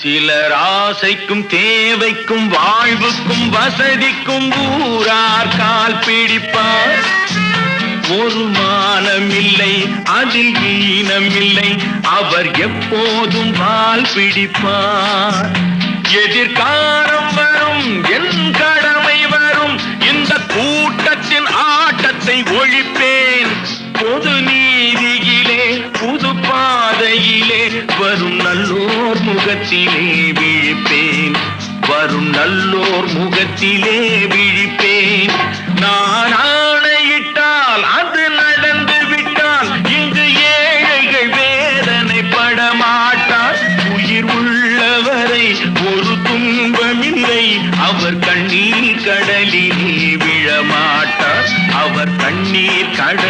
சிலர் ஆசைக்கும் தேவைக்கும் வாழ்வுக்கும் வசதிக்கும் ஊரார் கால் பிடிப்பார். ஒரு மானமில்லை அதில் ஈனமில்லை, அவர் எப்போதும் வால் பிடிப்பார். எதிர்காலம் வரும் என் கடமை வரும், இந்த கூட்டத்தின் ஆட்டத்தை ஒழிப்பேன். பொது நீதியிலே புது பாதையிலே வரும் நல்லோர் முகத்திலே விழிப்பேன். வரும் நல்லோர் முகத்திலே விழிப்பேன். நான் ஆணையிட்டால் அது நடந்து விட்டால் இங்கு ஏழைகள் வேதனை படமாட்டார். உயிர் உள்ளவரை ஒரு துன்பமில்லை, அவர் கண்ணீர் கடலிலே விழமாட்டார். அவர் கண்ணீர் கடல்